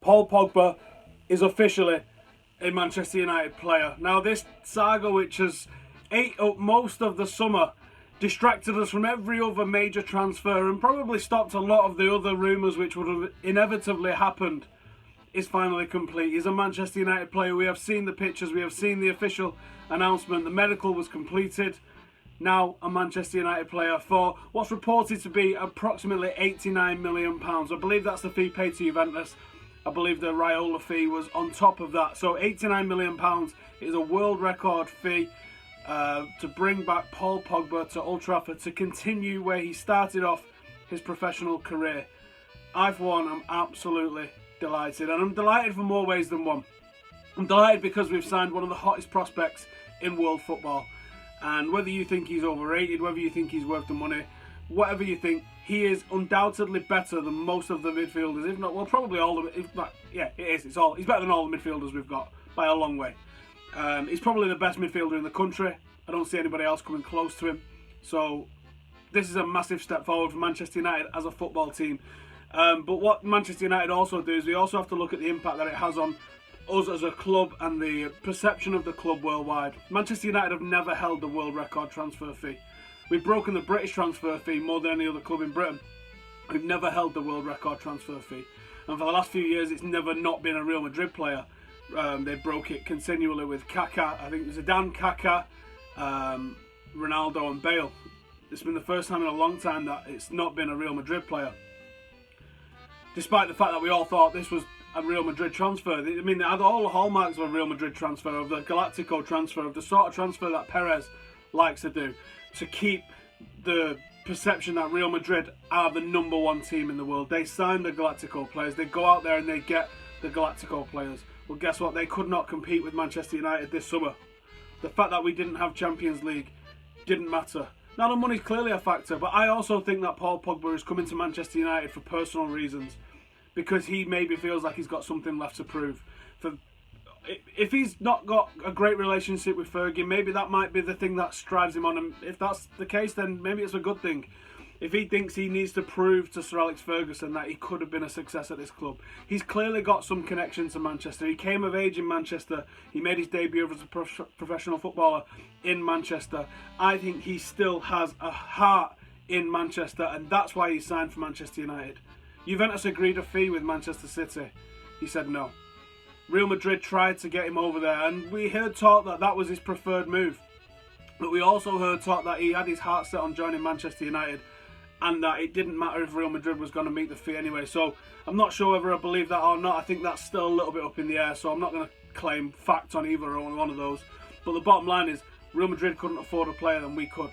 Paul Pogba is officially a Manchester United player. Now, this saga, which has ate up most of the summer, distracted us from every other major transfer and probably stopped a lot of the other rumours which would have inevitably happened, is finally complete. He's a Manchester United player. We have seen the pictures, we have seen the official announcement, the medical was completed. Now a Manchester United player for what's reported to be approximately £89 million. I believe that's the fee paid to Juventus. I believe the Raiola fee was on top of that. So £89 million is a world record fee to bring back Paul Pogba to Old Trafford to continue where he started off his professional career. I, for one, am absolutely delighted, and I'm delighted for more ways than one. I'm delighted because we've signed one of the hottest prospects in world football, and whether you think he's overrated, whether you think he's worth the money, whatever you think, he is undoubtedly better than most of the midfielders, if not, well, probably all of it. If not, yeah, it is. He's better than all the midfielders we've got by a long way. He's probably the best midfielder in the country. I don't see anybody else coming close to him. So this is a massive step forward for Manchester United as a football team. But what Manchester United also do is we also have to look at the impact that it has on us as a club and the perception of the club worldwide. Manchester United have never held the world record transfer fee. We've broken the British transfer fee more than any other club in Britain. We've never held the world record transfer fee. And for the last few years, it's never not been a Real Madrid player. They broke it continually with Kaká. I think Zidane, Kaká, Ronaldo and Bale. It's been the first time in a long time that it's not been a Real Madrid player. Despite the fact that we all thought this was a Real Madrid transfer. I mean, they had all the hallmarks of a Real Madrid transfer, of the Galactico transfer, of the sort of transfer that Perez likes to do, to keep the perception that Real Madrid are the #1 team in the world. They sign the Galactico players, they go out there and they get the Galactico players. Well, guess what? They could not compete with Manchester United this summer. The fact that we didn't have Champions League didn't matter. Now, the money's clearly a factor, but I also think that Paul Pogba is coming to Manchester United for personal reasons, because he maybe feels like he's got something left to prove. If he's not got a great relationship with Fergie, maybe that might be the thing that drives him on, and if that's the case, then maybe it's a good thing. If he thinks he needs to prove to Sir Alex Ferguson that he could have been a success at this club, he's clearly got some connection to Manchester. He came of age in Manchester. He made his debut as a professional footballer in Manchester. I think he still has a heart in Manchester, and that's why he signed for Manchester United. Juventus agreed a fee with Manchester City. He said no. Real Madrid tried to get him over there, and we heard talk that that was his preferred move. But we also heard talk that he had his heart set on joining Manchester United, and that it didn't matter if Real Madrid was going to meet the fee anyway. So I'm not sure whether I believe that or not. I think that's still a little bit up in the air, so I'm not going to claim fact on either or one of those. But the bottom line is, Real Madrid couldn't afford a player than we could.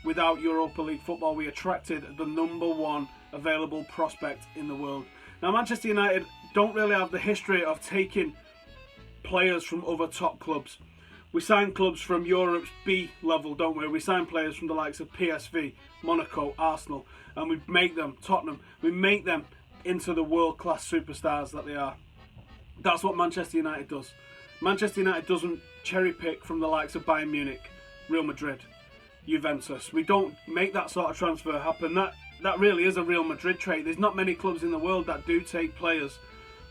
Without Europa League football, we attracted the #1 available prospect in the world. Now, Manchester United don't really have the history of taking players from other top clubs. We sign clubs from Europe's B level, don't we? We sign players from the likes of PSV, Monaco, Arsenal, and we make them, Tottenham, we make them into the world-class superstars that they are. That's what Manchester United does. Manchester United doesn't cherry-pick from the likes of Bayern Munich, Real Madrid, Juventus. We don't make that sort of transfer happen. That really is a Real Madrid trait. There's not many clubs in the world that do take players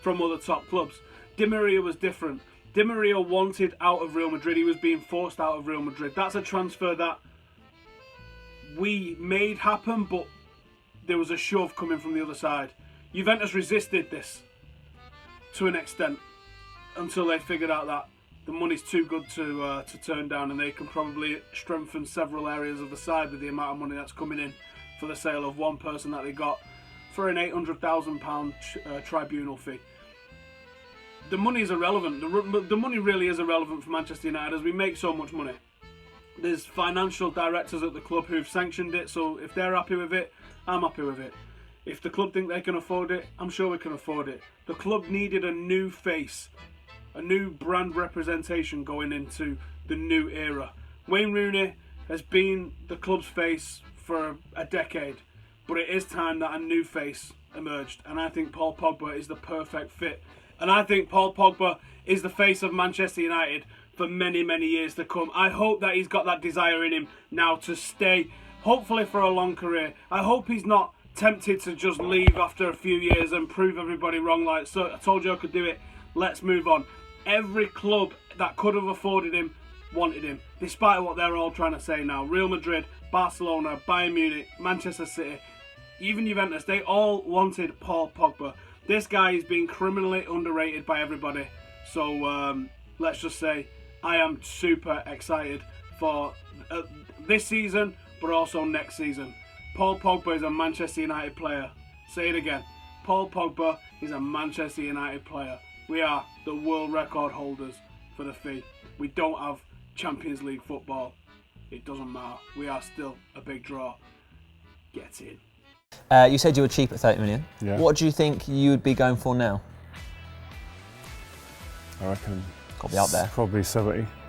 from other top clubs. Di Maria was different. Di Maria wanted out of Real Madrid. He was being forced out of Real Madrid. That's a transfer that we made happen, but there was a shove coming from the other side. Juventus resisted this to an extent until they figured out that the money's too good to turn down, and they can probably strengthen several areas of the side with the amount of money that's coming in for the sale of one person that they got for an £800,000 tribunal fee. The money is irrelevant. The money really is irrelevant for Manchester United, as we make so much money. There's financial directors at the club who've sanctioned it, so if they're happy with it, I'm happy with it. If the club think they can afford it, I'm sure we can afford it. The club needed a new face, a new brand representation going into the new era. Wayne Rooney has been the club's face for a decade, but it is time that a new face emerged, and I think Paul Pogba is the perfect fit. And I think Paul Pogba is the face of Manchester United for many, many years to come. I hope that he's got that desire in him now to stay, hopefully for a long career. I hope he's not tempted to just leave after a few years and prove everybody wrong. Like, so I told you I could do it. Let's move on. Every club that could have afforded him wanted him, despite what they're all trying to say now. Real Madrid, Barcelona, Bayern Munich, Manchester City, even Juventus, they all wanted Paul Pogba. This guy is being criminally underrated by everybody. So let's just say I am super excited for this season, but also next season. Paul Pogba is a Manchester United player. Say it again. Paul Pogba is a Manchester United player. We are the world record holders for the fee. We don't have Champions League football. It doesn't matter. We are still a big draw. Get in. You said you were cheap at 30 million. Yeah. What do you think you would be going for now? I reckon. Got to be up there. Probably 70.